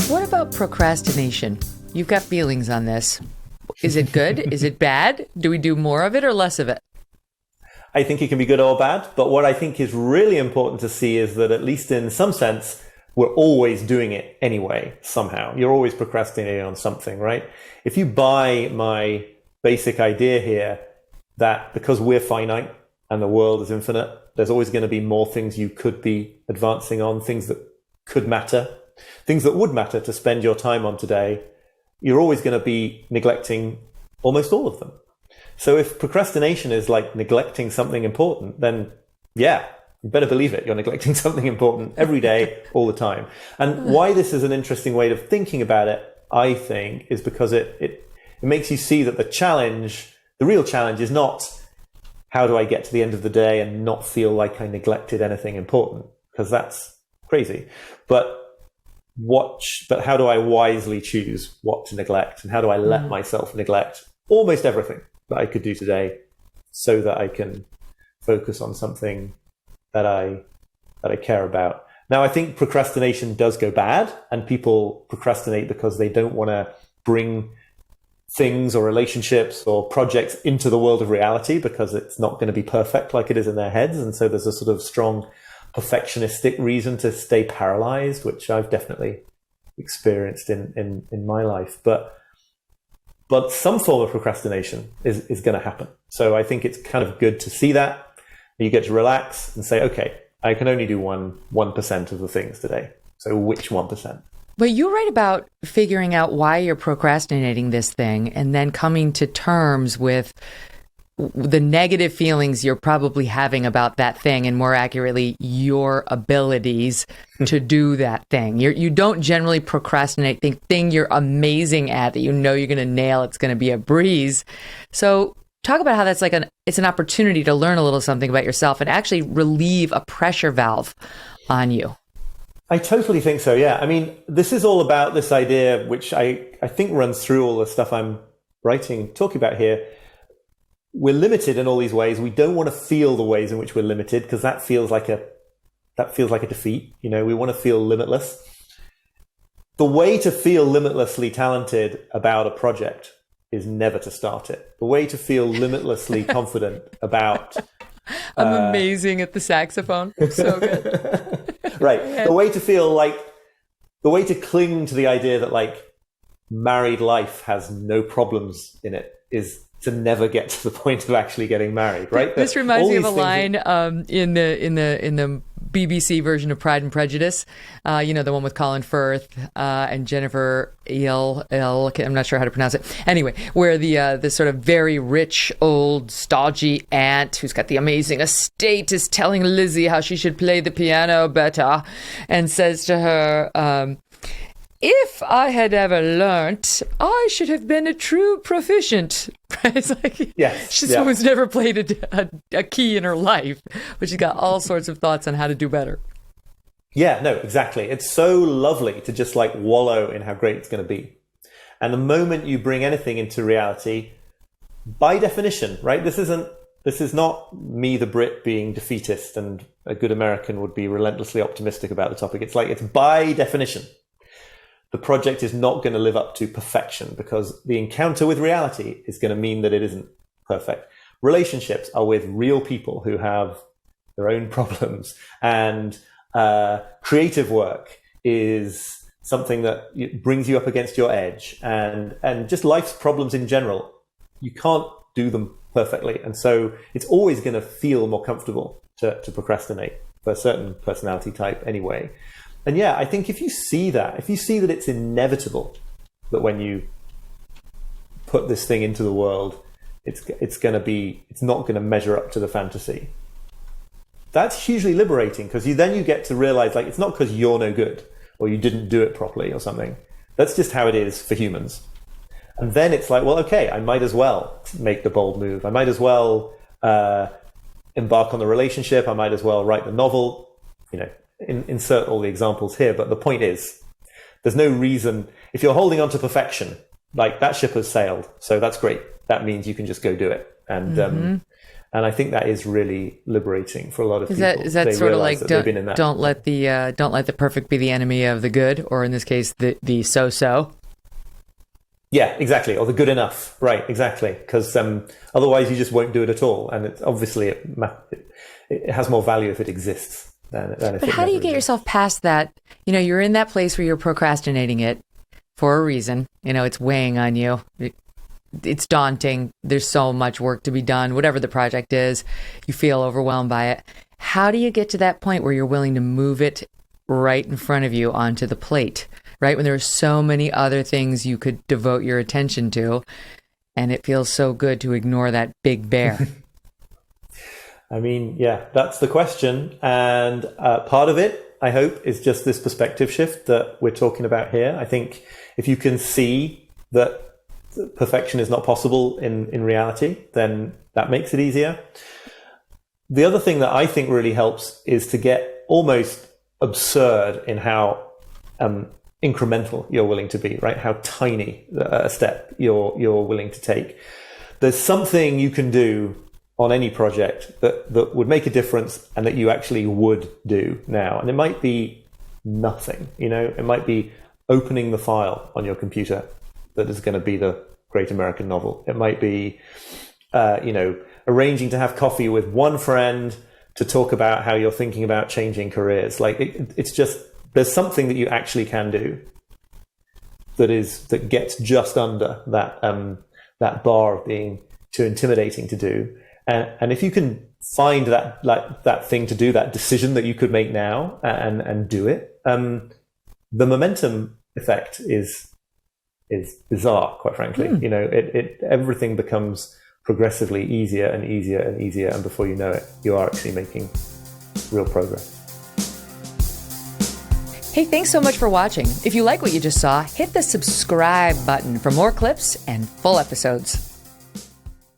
What about procrastination? You've got feelings on this. Is it good? Is it bad? Do we do more of it or less of it? I think it can be good or bad, but what I think is really important to see is that at least in some sense, we're always doing it anyway, somehow. You're always procrastinating on something, right? If you buy my basic idea here that because we're finite and the world is infinite, there's always going to be more things you could be advancing on, things that could matter, things that would matter to spend your time on today, you're always going to be neglecting almost all of them. So if procrastination is like neglecting something important, then yeah, you better believe it. You're neglecting something important every day, all the time. And why this is an interesting way of thinking about it, I think, is because it makes you see that the real challenge is not how do I get to the end of the day and not feel like I neglected anything important, because that's crazy. But how do I wisely choose what to neglect, and how do I let myself neglect almost everything that I could do today so that I can focus on something that I care about. Now, I think procrastination does go bad, and people procrastinate because they don't want to bring things or relationships or projects into the world of reality because it's not going to be perfect like it is in their heads. And so there's a sort of strong perfectionistic reason to stay paralyzed, which I've definitely experienced in my life. But some form of procrastination is going to happen. So I think it's kind of good to see that. You get to relax and say, okay, I can only do 1% of the things today. So which 1%? But you're right about figuring out why you're procrastinating this thing and then coming to terms with the negative feelings you're probably having about that thing, and more accurately, your abilities to do that thing. You don't generally procrastinate the thing you're amazing at, that you know you're going to nail, it's going to be a breeze. So talk about how that's like it's an opportunity to learn a little something about yourself and actually relieve a pressure valve on you. I totally think so, yeah. I mean, this is all about this idea, which I think runs through all the stuff I'm talking about here. We're limited in all these ways. We don't want to feel the ways in which we're limited, because that feels like a defeat. You know, we want to feel limitless. The way to feel limitlessly talented about a project is never to start it. The way to feel limitlessly confident about... I'm amazing at the saxophone. I'm so good. Right. The way to cling to the idea that like married life has no problems in it is to never get to the point of actually getting married, right? This reminds me of a line in the BBC version of Pride and Prejudice, the one with Colin Firth and Jennifer Eel, I'm not sure how to pronounce it. Anyway, where the sort of very rich, old, stodgy aunt who's got the amazing estate is telling Lizzie how she should play the piano better, and says to her, if I had ever learnt, I should have been a true proficient. It's like, yes, she's almost never played a key in her life, but she's got all sorts of thoughts on how to do better. Yeah, no, exactly. It's so lovely to just like wallow in how great it's going to be. And the moment you bring anything into reality, by definition, right? This is not me, the Brit, being defeatist, and a good American would be relentlessly optimistic about the topic. It's like, it's by definition. The project is not going to live up to perfection, because the encounter with reality is going to mean that it isn't perfect. Relationships are with real people who have their own problems, and creative work is something that brings you up against your edge, and just life's problems in general. You can't do them perfectly, and so it's always going to feel more comfortable to procrastinate for a certain personality type anyway. And yeah, I think if you see that it's inevitable that when you put this thing into the world, it's not going to measure up to the fantasy. That's hugely liberating, because you get to realize, like, it's not because you're no good or you didn't do it properly or something. That's just how it is for humans. And then it's like, well, okay, I might as well make the bold move. I might as well embark on the relationship. I might as well write the novel, insert all the examples here. But the point is, there's no reason, if you're holding on to perfection, like, that ship has sailed. So that's great. That means you can just go do it. And And I think that is really liberating for a lot of people. Is that They sort of realize like that they've been in that. don't let the perfect be the enemy of the good, or in this case, the so-so? Yeah, exactly. Or the good enough. Right, exactly. Because otherwise you just won't do it at all. And it's obviously it has more value if it exists than if But how do you get yourself past that? You're in that place where you're procrastinating it for a reason. It's weighing on you. It's daunting. There's so much work to be done. Whatever the project is, you feel overwhelmed by it. How do you get to that point where you're willing to move it right in front of you onto the plate, right? When there are so many other things you could devote your attention to, and it feels so good to ignore that big bear. I mean, yeah, that's the question. And part of it, I hope, is just this perspective shift that we're talking about here. I think if you can see that perfection is not possible in reality, then that makes it easier. The other thing that I think really helps is to get almost absurd in how incremental you're willing to be, right? How tiny a step you're willing to take. There's something you can do on any project that would make a difference and that you actually would do now. And it might be nothing, it might be opening the file on your computer that is going to be the Great American Novel. It might be, arranging to have coffee with one friend to talk about how you're thinking about changing careers. Like it's just, there's something that you actually can do that gets just under that bar of being too intimidating to do. And if you can find that thing to do, that decision that you could make now and do it, the momentum effect is bizarre, quite frankly. Everything becomes progressively easier and easier and easier, and before you know it, you are actually making real progress. Hey, thanks so much for watching. If you like what you just saw, hit the subscribe button for more clips and full episodes.